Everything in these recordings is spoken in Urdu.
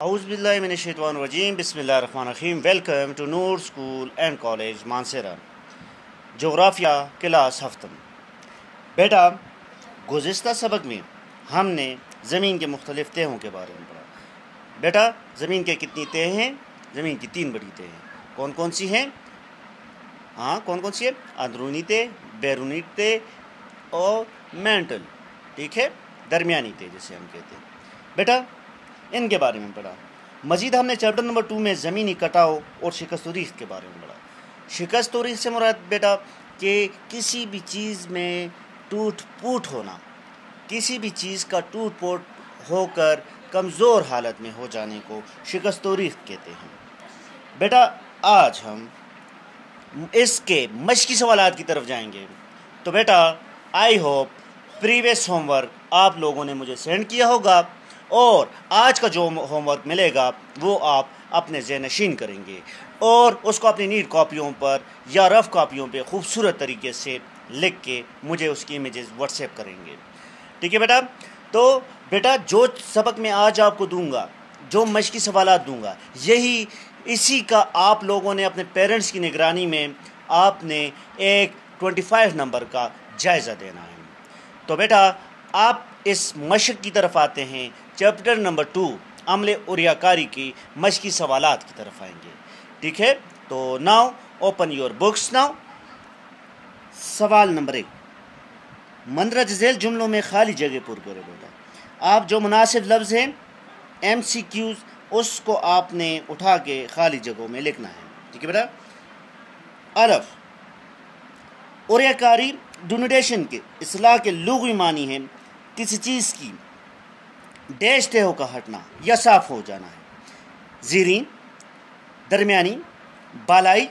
اعوذ باللہ من الشیطان الرجیم بسم اللہ الرحمن الرحیم welcome to Noor school and college Mansehra جغرافیہ کلاس ہفتم۔ بیٹا گزشتہ سبق میں ہم نے زمین کے مختلف تہوں کے بارے میں پڑھا۔ بیٹا زمین کے کتنی تہ ہیں؟ زمین کی 3 بڑی تہ ہیں۔ کون کون سی ہیں؟ کون کون سی ہے؟ اندرونی تہ، بیرونی تہ اور مینٹل، ٹھیک ہے، درمیانی تہ جسے ہم کہتے ہیں۔ بیٹا ان کے بارے میں پڑھا۔ مزید ہم نے چیپٹر نمبر 2 میں زمینی کٹاؤ اور شکست و ریخت کے بارے میں پڑھا۔ شکست و ریخت سے مراد بیٹا کہ کسی بھی چیز میں ٹوٹ پھوٹ ہونا، کسی بھی چیز کا ٹوٹ پھوٹ ہو کر کمزور حالت میں ہو جانے کو شکست و ریخت کہتے ہیں۔ بیٹا آج ہم اس کے مشقی سوالات کی طرف جائیں گے۔ تو بیٹا I hope previous homework آپ لوگوں نے مجھے سینڈ کیا ہوگا اور آج کا جو ہوم ورک ملے گا وہ آپ اپنے ذہن نشین کریں گے اور اس کو اپنی نیٹ کاپیوں پر یا رف کاپیوں پہ خوبصورت طریقے سے لکھ کے مجھے اس کی امیجز واٹس ایپ کریں گے، ٹھیک ہے بیٹا؟ تو بیٹا جو سبق میں آج آپ کو دوں گا، جو مشقی سوالات دوں گا، اسی کا آپ لوگوں نے اپنے پیرنٹس کی نگرانی میں آپ نے ایک 25 نمبر کا جائزہ دینا ہے۔ تو بیٹا آپ اس مشق کی طرف آتے ہیں، چیپٹر نمبر 2 عمل اور ریاکاری کی مشقی سوالات کی طرف آئیں گے، ٹھیک ہے؟ تو now open your books now. سوال نمبر 1، مندرجہ ذیل جملوں میں خالی جگہ پر کرے بیٹا۔ آپ جو مناسب لفظ ہیں MCQs اس کو آپ نے اٹھا کے خالی جگہوں میں لکھنا ہے، ٹھیک ہے بیٹا؟ الف، اوریاکاری ڈونیٹیشن کے اصطلاح کے لغوی معنی ہے کسی چیز کی ڈیش تہوں کا ہٹنا یا صاف ہو جانا ہے۔ زیرین، درمیانی، بالائی،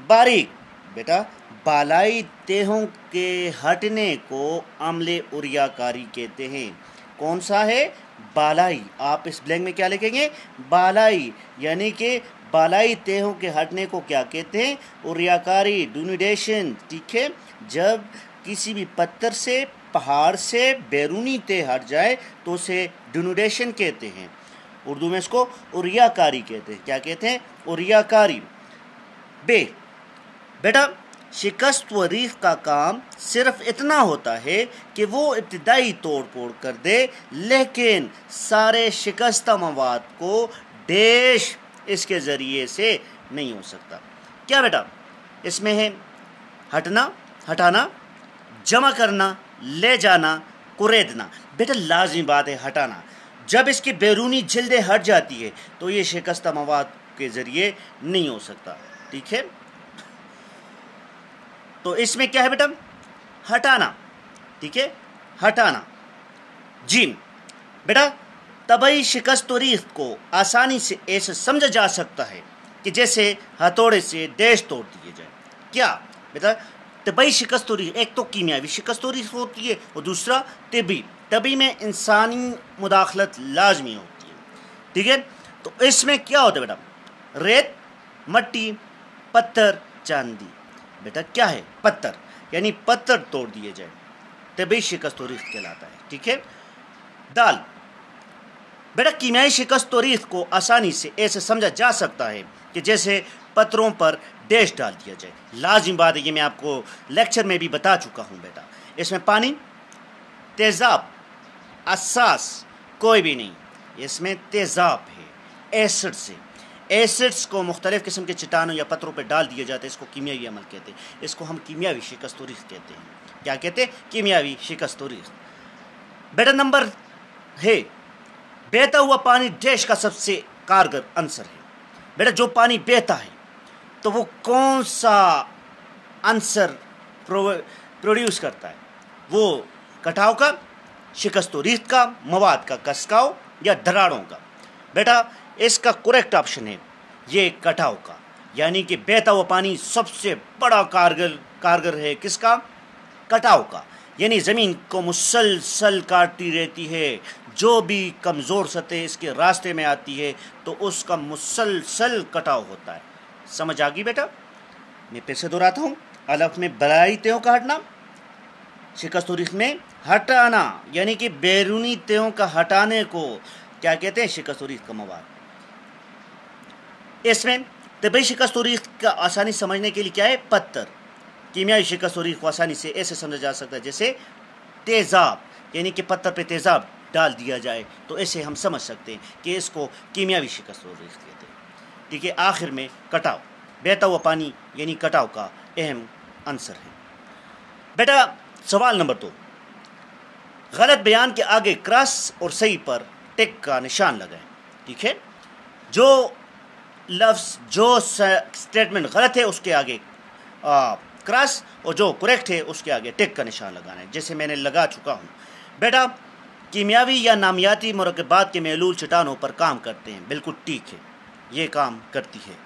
باریک۔ بیٹا بالائی تہوں کے ہٹنے کو عمل اوریاکاری کہتے ہیں۔ کون سا ہے؟ بالائی۔ آپ اس بلینک میں کیا لکھیں گے؟ بالائی، یعنی کہ بالائی تہوں کے ہٹنے کو کیا کہتے ہیں؟ اوریاکاری، ڈونیڈیشن، ٹھیک ہے؟ جب کسی بھی پتھر سے، پہاڑ سے بیرونی تہ ہٹ جائے تو اسے ڈونیڈیشن کہتے ہیں۔ اردو میں اس کو اوریاکاری کہتے ہیں۔ کیا کہتے ہیں؟ اوریاکاری۔ بے، بیٹا شکست و ریخت کا کام صرف اتنا ہوتا ہے کہ وہ ابتدائی توڑ پھوڑ کر دے، لیکن سارے شکستہ مواد کو ڈیش اس کے ذریعے سے نہیں ہو سکتا۔ کیا بیٹا اس میں ہے؟ ہٹنا، ہٹانا، جمع کرنا، لے جانا، کریدنا۔ بیٹا لازمی بات ہے ہٹانا۔ جب اس کی بیرونی جلدیں ہٹ جاتی ہے تو یہ شکستہ مواد کے ذریعے نہیں ہو سکتا، ٹھیک ہے؟ تو اس میں کیا ہے بیٹا؟ ہٹانا، ٹھیک ہے؟ ہٹانا۔ جیم، بیٹا طبعی شکست و ریخت کو آسانی سے ایسے سمجھا جا سکتا ہے کہ جیسے ہتھوڑے سے ڈیش توڑ دیے جائے۔ کیا بیٹا؟ طبعی شکست و ریخت، ایک تو کیمیاوی شکست و ریخت ہوتی ہے اور دوسرا طبی۔ طبی میں انسانی مداخلت لازمی ہوتی ہے، ٹھیک ہے؟ تو اس میں کیا ہوتا ہے بیٹا؟ ریت، مٹی، پتھر، چاندی۔ بیٹا کیا ہے؟ پتھر، یعنی پتھر توڑ دیے جائے، طبعی شکست و ریخت کہلاتا ہے، ٹھیک ہے؟ دال، بیٹا کیمیائی شکست و ریخت کو آسانی سے ایسے سمجھا جا سکتا ہے کہ جیسے پتھروں پر ڈیش ڈال دیا جائے۔ لازم بات ہے، یہ میں آپ کو لیکچر میں بھی بتا چکا ہوں بیٹا۔ اس میں پانی، تیزاب، اساس کوئی بھی نہیں، اس میں تیزاب ہے، ایسڈ سے۔ ایسڈس کو مختلف قسم کے چٹانوں یا پتھروں پہ ڈال دیا جاتا ہے، اس کو کیمیاوی عمل کہتے ہیں۔ اس کو ہم کیمیاوی شکست و ریخت کہتے ہیں۔ کیا کہتے ہیں؟ کیمیاوی شکست و ریخت۔ بیٹا نمبر ہے، بہتا ہوا پانی ڈیش کا سب سے کارگر عنصر ہے۔ بیٹا جو پانی بہتا ہے تو وہ کون سا عنصر پروڈیوس کرتا ہے؟ وہ کٹاؤ کا، شکست و ریخت کا، مواد کا کسکاؤ یا دراڑوں کا؟ بیٹا اس کا کریکٹ آپشن ہے یہ کٹاؤ کا، یعنی کہ بہتا ہوا پانی سب سے بڑا کارگر ہے کس کا؟ کٹاؤ کا، یعنی زمین کو مسلسل کاٹتی رہتی ہے۔ جو بھی کمزور سطح اس کے راستے میں آتی ہے تو اس کا مسلسل کٹاؤ ہوتا ہے۔ سمجھ آ گئی بیٹا؟ میں پھر سے دہراتا ہوں۔ الف میں بالائی تہوں کا ہٹنا، شکست و ریخت میں ہٹانا، یعنی کہ بیرونی تہوں کا ہٹانے کو کیا کہتے ہیں؟ شکست و ریخت کا مواد۔ اس میں طبعی شکست و ریخت کا آسانی سمجھنے کے لیے کیا ہے؟ پتھر. کیمیائی شکست و ریخت کو آسانی سے ایسے سمجھا جا سکتا ہے جیسے تیزاب، یعنی کہ پتھر پہ تیزاب ڈال دیا جائے تو ایسے ہم سمجھ سکتے ہیں کہ اس کو کیمیاوی شکست و ریخت کہتے ہیں. ٹھیک ہے. آخر میں کٹاؤ، بہتا ہوا پانی یعنی کٹاؤ کا اہم عنصر ہے. بیٹا سوال نمبر 2، غلط بیان کے آگے کراس اور صحیح پر ٹک کا نشان لگائیں. ٹھیک ہے. جو لفظ، جو اسٹیٹمنٹ غلط ہے اس کے آگے کراس، اور جو کریکٹ ہے اس کے آگے ٹک کا نشان لگانا ہے، جیسے میں نے لگا چکا ہوں. بیٹا کیمیاوی یا نامیاتی مرکبات کے محلول چٹانوں پر کام کرتے ہیں. بالکل ٹھیک ہے، یہ کام کرتی ہے.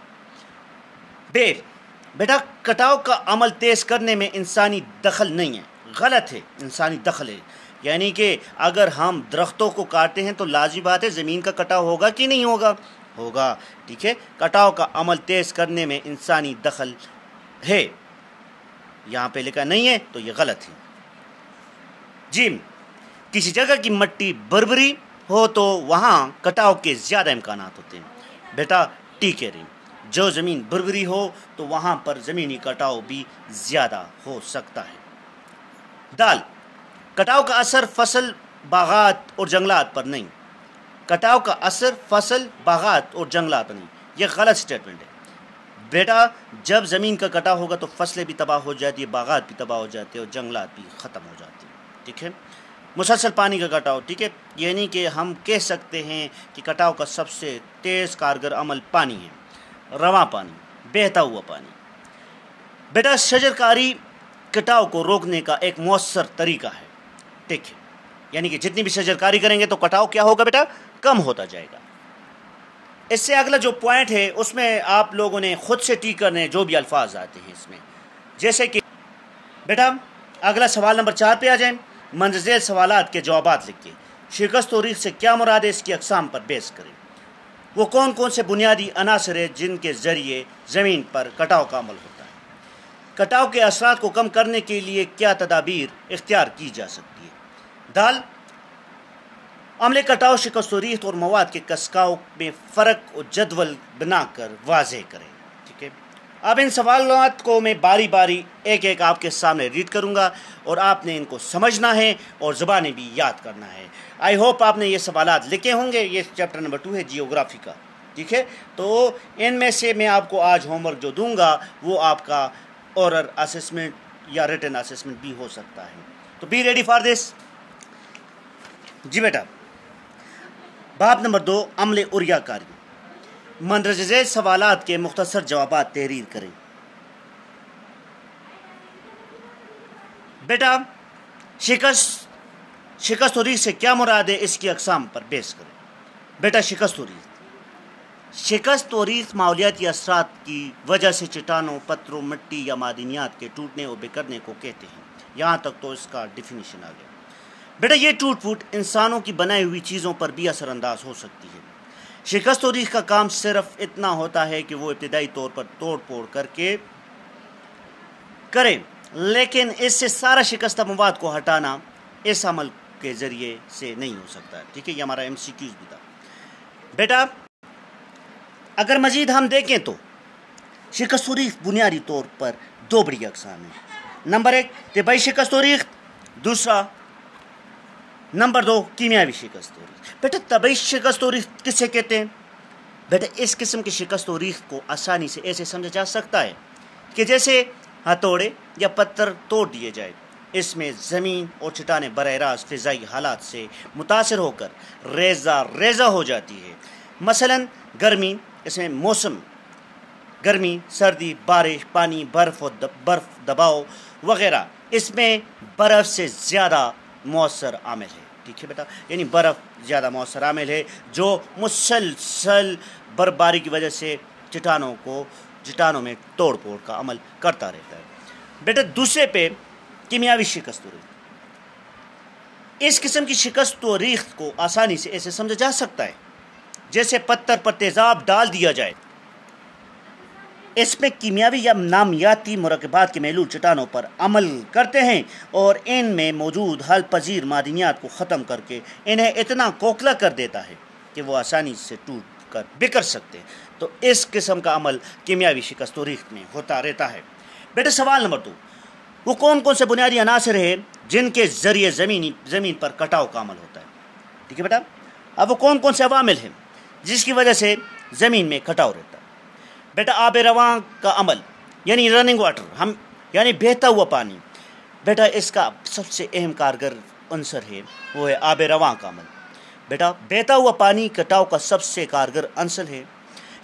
بیٹا کٹاؤ کا عمل تیز کرنے میں انسانی دخل نہیں ہے. غلط ہے، انسانی دخل ہے. یعنی کہ اگر ہم درختوں کو کاٹتے ہیں تو لازمی بات ہے زمین کا کٹاؤ ہوگا کہ نہیں ہوگا؟ ہوگا. ٹھیک ہے. کٹاؤ کا عمل تیز کرنے میں انسانی دخل ہے. یہاں پہ لکھا نہیں ہے تو یہ غلط ہے. جیم، کسی جگہ کی مٹی بربری ہو تو وہاں کٹاؤ کے زیادہ امکانات ہوتے ہیں. بیٹا ٹھیک ہے. جو زمین بربری ہو تو وہاں پر زمینی کٹاؤ بھی زیادہ ہو سکتا ہے. دال، کٹاؤ کا اثر فصل، باغات اور جنگلات پر نہیں. کٹاؤ کا اثر فصل، باغات اور جنگلات پر نہیں. یہ غلط سٹیٹمنٹ ہے. بیٹا جب زمین کا کٹاؤ ہوگا تو فصلیں بھی تباہ ہو جاتی ہے، باغات بھی تباہ ہو جاتے ہیں اور جنگلات بھی ختم ہو جاتے ہیں. ٹھیک ہے. مسلسل پانی کا کٹاؤ. ٹھیک ہے. یعنی کہ ہم کہہ سکتے ہیں کہ کٹاؤ کا سب سے تیز کارگر عمل پانی ہے. رواں پانی، بہتا ہوا پانی. بیٹا شجرکاری کٹاؤ کو روکنے کا ایک مؤثر طریقہ ہے. ٹھیک ہے. یعنی کہ جتنی بھی شجرکاری کریں گے تو کٹاؤ کیا ہوگا بیٹا؟ کم ہوتا جائے گا. اس سے اگلا جو پوائنٹ ہے اس میں آپ لوگوں نے خود سے ٹیک کرنے جو بھی الفاظ آتے ہیں اس میں، جیسے کہ بیٹا اگلا سوال نمبر 4 پہ آ جائیں. مندرجہ سوالات کے جوابات لکھ کے شکست و ریخت سے کیا مراد ہے اس کی اقسام پر بیس کریں. وہ کون کون سے بنیادی عناصر ہیں جن کے ذریعے زمین پر کٹاؤ کا عمل ہوتا ہے؟ کٹاؤ کے اثرات کو کم کرنے کے لیے کیا تدابیر اختیار کی جا سکتی ہے؟ دال، عمل کٹاؤ، شکست و ریخت اور مواد کے کسکاؤ میں فرق اور جدول بنا کر واضح کریں. ٹھیک ہے. اب ان سوالات کو میں باری باری ایک ایک آپ کے سامنے ریڈ کروں گا اور آپ نے ان کو سمجھنا ہے اور زبانیں بھی یاد کرنا ہے. آئی ہوپ آپ نے یہ سوالات لکھے ہوں گے. یہ چیپٹر نمبر 2 ہے جیوگرافی کا. ٹھیک ہے. تو ان میں سے میں آپ کو آج ہوم ورک جو دوں گا وہ آپ کا اورل اسسمنٹ یا ریٹن اسسمنٹ بھی ہو سکتا ہے. تو بی ریڈی فار دس. جی بیٹا باب نمبر 2، عمل اوریا کاری. مندرجہ ذیل سوالات کے مختصر جوابات تحریر کریں. بیٹا شکست و ریخت سے کیا مراد ہے اس کی اقسام پر بیس کریں. بیٹا شکست و ریخت ماحولیاتی اثرات کی وجہ سے چٹانوں، پتھروں، مٹی یا معدنیات کے ٹوٹنے اور بکھرنے کو کہتے ہیں. یہاں تک تو اس کا ڈیفینیشن آ گیا. بیٹا یہ ٹوٹ پھوٹ انسانوں کی بنائی ہوئی چیزوں پر بھی اثر انداز ہو سکتی ہے. شکست و ریخت کا کام صرف اتنا ہوتا ہے کہ وہ ابتدائی طور پر توڑ پھوڑ کر کے کرے، لیکن اس سے سارا شکستہ مواد کو ہٹانا اس عمل کے ذریعے سے نہیں ہو سکتا. ٹھیک ہے. یہ ہمارا MCQs بھی تھا. بیٹا اگر مزید ہم دیکھیں تو شکست و ریخت بنیادی طور پر 2 بڑی اقسام ہیں. نمبر 1 طبعی شکست و ریخت، دوسرا نمبر 2 کیمیاوی شکست و ریخت. بیٹا طبعی شکست و ریخت کسے کہتے ہیں؟ بیٹا اس قسم کی شکست و ریخت کو آسانی سے ایسے سمجھا جا سکتا ہے کہ جیسے ہتھوڑے یا پتھر توڑ دیے جائے. اس میں زمین اور چٹانیں براہ راست فضائی حالات سے متاثر ہو کر ریزہ ہو جاتی ہے. مثلا گرمی، اس میں موسم گرمی، سردی، بارش، پانی، برف دباؤ وغیرہ اس میں برف سے زیادہ مؤثر عامل ہے. ٹھیک ہے بیٹا. یعنی برف زیادہ مؤثر عامل ہے جو مسلسل برفباری کی وجہ سے چٹانوں میں توڑ پھوڑ کا عمل کرتا رہتا ہے. بیٹا دوسرے پہ کیمیاوی شکست و ریخت. اس قسم کی شکست و ریخت کو آسانی سے ایسے سمجھا جا سکتا ہے جیسے پتھر پر تیزاب ڈال دیا جائے. اس میں کیمیاوی یا نامیاتی مرکبات کے محلول چٹانوں پر عمل کرتے ہیں اور ان میں موجود حل پذیر معدنیات کو ختم کر کے انہیں اتنا کھوکھلا کر دیتا ہے کہ وہ آسانی سے ٹوٹ کر بکھر سکتے ہیں۔ تو اس قسم کا عمل کیمیاوی شکست و ریخت میں ہوتا رہتا ہے۔ بیٹا سوال نمبر 2، وہ کون کون سے بنیادی عناصر ہیں جن کے ذریعے زمین پر کٹاؤ کا عمل ہوتا ہے؟ ٹھیک ہے بیٹا، اب وہ کون کون سے عوامل ہیں جس کی وجہ سے زمین میں کٹاؤ رہتا ہے؟ بیٹا آب رواں کا عمل یعنی رننگ واٹر، یعنی بہتا ہوا پانی، بیٹا اس کا سب سے اہم کارگر عنصر ہے وہ ہے آب رواں کا عمل۔ بیٹا بہتا ہوا پانی کٹاؤ کا سب سے کارگر عنصر ہے۔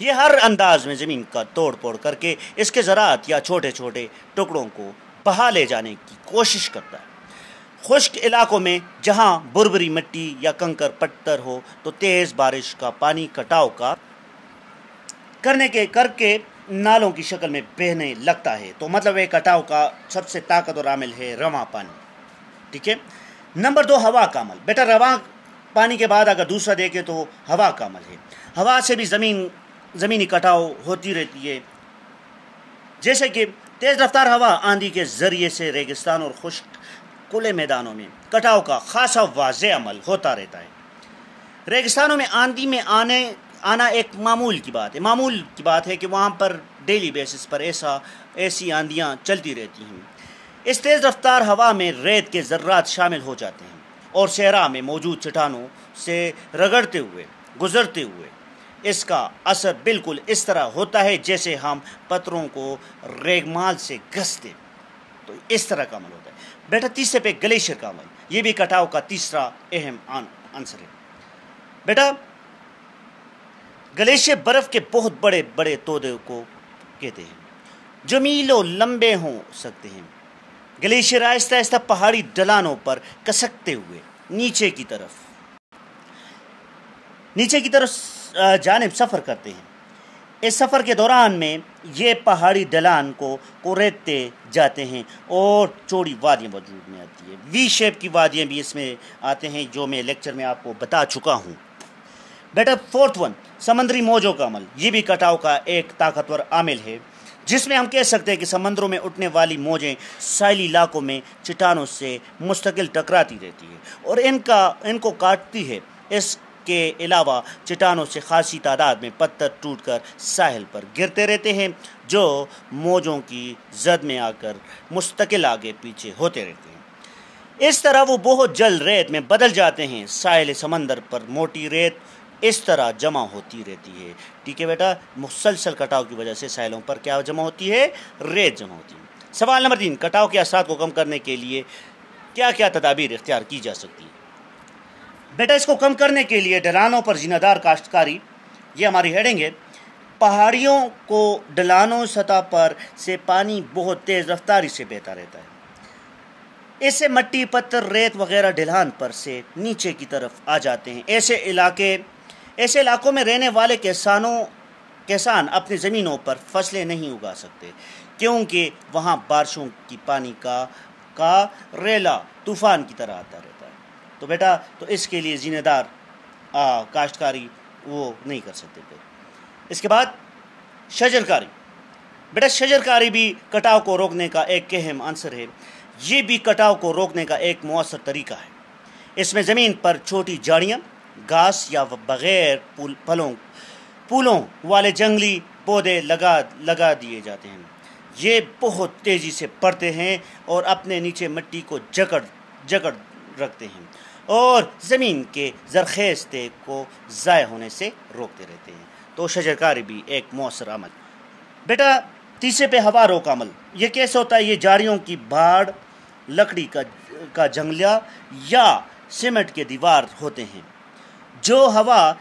یہ ہر انداز میں زمین کا توڑ پھوڑ کر کے اس کے ذرات یا چھوٹے چھوٹے ٹکڑوں کو بہا لے جانے کی کوشش کرتا ہے۔ خشک علاقوں میں جہاں بربری مٹی یا کنکر پتھر ہو تو تیز بارش کا پانی کٹاؤ کا کر کے نالوں کی شکل میں بہنے لگتا ہے، تو مطلب یہ کٹاؤ کا سب سے طاقتور عامل ہے رواں پانی۔ ٹھیک ہے، نمبر 2 ہوا کا عمل۔ بیٹا رواں پانی کے بعد اگر دوسرا دیکھیں تو ہوا کا عمل ہے۔ ہوا سے بھی زمینی کٹاؤ ہوتی رہتی ہے، جیسے کہ تیز رفتار ہوا آندھی کے ذریعے سے ریگستان اور خشک کھلے میدانوں میں کٹاؤ کا خاصا واضح عمل ہوتا رہتا ہے۔ ریگستانوں میں آندھی میں آنا ایک معمول کی بات ہے کہ وہاں پر ڈیلی بیسس پر ایسی آندھیاں چلتی رہتی ہیں۔ اس تیز رفتار ہوا میں ریت کے ذرات شامل ہو جاتے ہیں اور صحرا میں موجود چٹانوں سے گزرتے ہوئے اس کا اثر بالکل اس طرح ہوتا ہے جیسے ہم پتھروں کو ریگمال سے گھستے، تو اس طرح کا عمل ہوتا ہے۔ بیٹا تیسرے پہ گلیشیئر کا عمل، یہ بھی کٹاؤ کا تیسرا اہم عنصر ہے۔ بیٹا گلیشیئر برف کے بہت بڑے بڑے تودے کو کہتے ہیں جو میلوں لمبے ہو سکتے ہیں۔ گلیشیئر آہستہ آہستہ پہاڑی ڈھلانوں پر کسکتے ہوئے نیچے کی طرف جانب سفر کرتے ہیں۔ اس سفر کے دوران میں یہ پہاڑی ڈھلان کو کوریدتے جاتے ہیں اور چوڑی وادیاں وجود میں آتی ہیں۔ وی شیپ کی وادیاں بھی اس میں آتے ہیں جو میں لیکچر میں آپ کو بتا چکا ہوں۔ بیٹا 4 سمندری موجوں کا عمل، یہ بھی کٹاؤ کا ایک طاقتور عامل ہے، جس میں ہم کہہ سکتے ہیں کہ سمندروں میں اٹھنے والی موجیں ساحلی علاقوں میں چٹانوں سے مستقل ٹکراتی رہتی ہے اور ان کو کاٹتی ہے۔ اس کے علاوہ چٹانوں سے خاصی تعداد میں پتھر ٹوٹ کر ساحل پر گرتے رہتے ہیں جو موجوں کی زد میں آ کر مستقل آگے پیچھے ہوتے رہتے ہیں۔ اس طرح وہ بہت جلد ریت میں بدل جاتے ہیں۔ ساحل سمندر پر موٹی ریت اس طرح جمع ہوتی رہتی ہے۔ ٹھیک ہے بیٹا، مسلسل کٹاؤ کی وجہ سے ساحلوں پر کیا جمع ہوتی ہے؟ ریت جمع ہوتی ہے۔ سوال نمبر 3، کٹاؤ کے اثرات کو کم کرنے کے لیے کیا کیا تدابیر اختیار کی جا سکتی ہے؟ بیٹا اس کو کم کرنے کے لیے ڈھلانوں پر زینہ دار کاشتکاری، یہ ہماری ہیڈنگ ہے۔ پہاڑیوں کو ڈھلانوں سطح پر سے پانی بہت تیز رفتاری سے بہتا رہتا ہے۔ اس سے مٹی، پتھر، ریت وغیرہ ڈھلان پر سے نیچے کی طرف آ جاتے ہیں۔ ایسے علاقوں میں رہنے والے کسان اپنی زمینوں پر فصلیں نہیں اگا سکتے کیونکہ وہاں بارشوں کی پانی کا ریلا طوفان کی طرح آتا رہتا ہے۔ تو بیٹا تو اس کے لیے زینہ دار کاشتکاری وہ نہیں کر سکتے تھے۔ اس کے بعد شجرکاری۔ بیٹا شجرکاری بھی کٹاؤ کو روکنے کا ایک اہم عنصر ہے۔ یہ بھی کٹاؤ کو روکنے کا ایک مؤثر طریقہ ہے۔ اس میں زمین پر چھوٹی جھاڑیاں، گھاس یا بغیر پھولوں والے جنگلی پودے لگا دیے جاتے ہیں۔ یہ بہت تیزی سے بڑھتے ہیں اور اپنے نیچے مٹی کو جکڑ رکھتے ہیں اور زمین کے زرخیزتے کو ضائع ہونے سے روکتے رہتے ہیں۔ تو شجرکاری بھی ایک مؤثر عمل۔ بیٹا تیسرے پہ ہوا روک عمل، یہ کیسے ہوتا ہے؟ یہ جھاڑیوں کی بھاڑ، لکڑی کا جنگلہ یا سیمنٹ کے دیوار ہوتے ہیں جو ہوا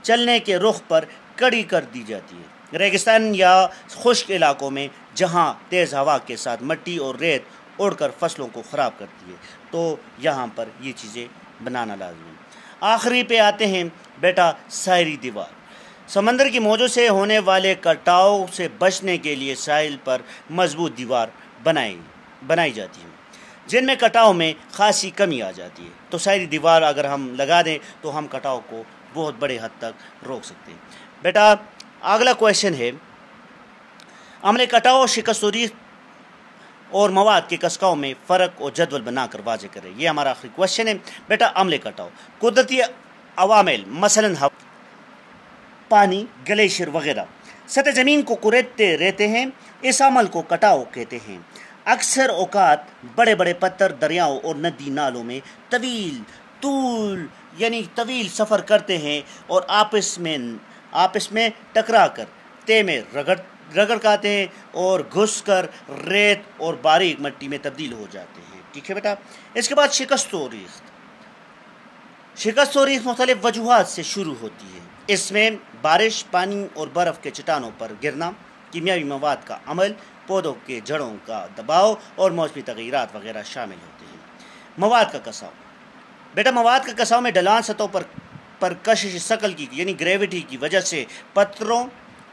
چلنے کے رخ پر کڑی کر دی جاتی ہے۔ ریگستان یا خشک علاقوں میں جہاں تیز ہوا کے ساتھ مٹی اور ریت اڑ کر فصلوں کو خراب کرتی ہے تو یہاں پر یہ چیزیں بنانا لازمی ہے۔ آخری پہ آتے ہیں بیٹا ساحلی دیوار۔ سمندر کی موجوں سے ہونے والے کٹاؤ سے بچنے کے لیے ساحل پر مضبوط دیوار بنائی جاتی ہیں جن میں کٹاؤ میں خاصی کمی آ جاتی ہے۔ تو ساحلی دیوار اگر ہم لگا دیں تو ہم کٹاؤ کو بہت بڑے حد تک روک سکتے ہیں۔ بیٹا اگلا کویشچن ہے، عمل کٹاؤ، شکست و ریخت اور مواد کے کسکاؤ میں فرق اور جدول بنا کر واضح کرے۔ یہ ہمارا آخری کویشچن ہے۔ بیٹا عمل کٹاؤ، قدرتی عوامل مثلاً پانی، گلیشیر وغیرہ سطح زمین کو کریدتے رہتے ہیں۔ اس عمل کو کٹاؤ کہتے ہیں۔ اکثر اوقات بڑے بڑے پتھر دریاؤں اور ندی نالوں میں طویل سفر کرتے ہیں اور آپس میں ٹکرا کر تے میں رگڑ کھاتے ہیں اور گھس کر ریت اور باریک مٹی میں تبدیل ہو جاتے ہیں۔ ٹھیک ہے بیٹا۔ اس کے بعد شکست و ریخت مختلف وجوہات سے شروع ہوتی ہے۔ اس میں بارش، پانی اور برف کے چٹانوں پر گرنا، کیمیاوی مواد کا عمل، پودوں کے جڑوں کا دباؤ اور موسمی تغیرات وغیرہ شامل ہوتے ہیں۔ مواد کا کساؤ بیٹا، مواد کا کساؤ میں ڈھلان سطحوں پر کشش ثقل کی یعنی گریوٹی کی وجہ سے پتھروں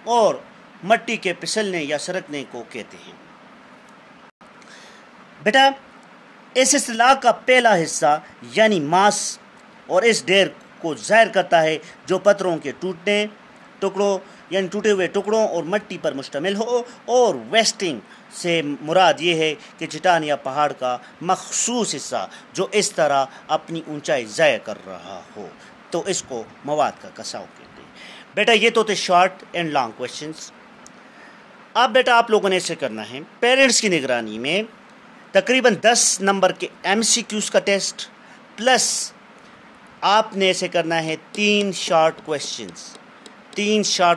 اور مٹی کے پھسلنے یا سرکنے کو کہتے ہیں۔ بیٹا اس اصطلاح کا پہلا حصہ یعنی ماس اور اس ڈھیر کو ظاہر کرتا ہے جو پتھروں کے ٹوٹے ہوئے ٹکڑوں اور مٹی پر مشتمل ہو، اور ویسٹنگ سے مراد یہ ہے کہ چٹان یا پہاڑ کا مخصوص حصہ جو اس طرح اپنی اونچائی ضائع کر رہا ہو، تو اس کو مواد کا کساؤ کہتے ہیں۔ بیٹا یہ تو تھے شارٹ اینڈ لانگ کویشچنس۔ اب بیٹا آپ لوگوں نے ایسے کرنا ہے، پیرنٹس کی نگرانی میں تقریباً 10 نمبر کے ایم سی کیوز کا ٹیسٹ پلس آپ نے ایسے کرنا ہے 3 شارٹ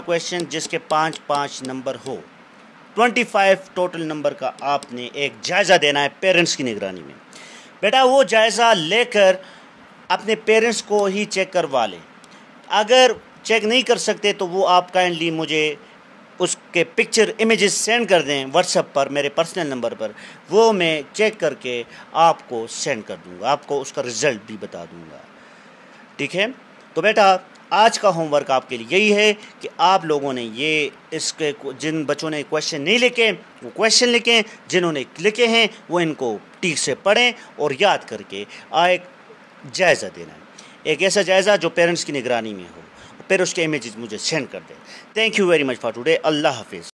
کویشچن جس کے 5 نمبر ہو۔ 25 ٹوٹل نمبر کا آپ نے ایک جائزہ دینا ہے پیرنٹس کی نگرانی میں۔ بیٹا وہ جائزہ لے کر اپنے پیرنٹس کو ہی چیک کروا لیں۔ اگر چیک نہیں کر سکتے تو وہ آپ کائنڈلی مجھے اس کے پکچر امیجز سینڈ کر دیں واٹس ایپ پر میرے پرسنل نمبر پر، وہ میں چیک کر کے آپ کو سینڈ کر دوں گا، آپ کو اس کا رزلٹ بھی بتا دوں گا۔ ٹھیک ہے، تو بیٹا آج کا ہوم ورک آپ کے لیے یہی ہے کہ آپ لوگوں نے جن بچوں نے کویشچن نہیں لکھے وہ کویشچن لکھیں، جنہوں نے لکھے ہیں وہ ان کو ٹھیک سے پڑھیں اور یاد کر کے ایک جائزہ دینا ہے، ایک ایسا جائزہ جو پیرنٹس کی نگرانی میں ہو، پھر اس کے امیجز مجھے سینڈ کر دیں۔ Thank you very much for today. اللہ حافظ۔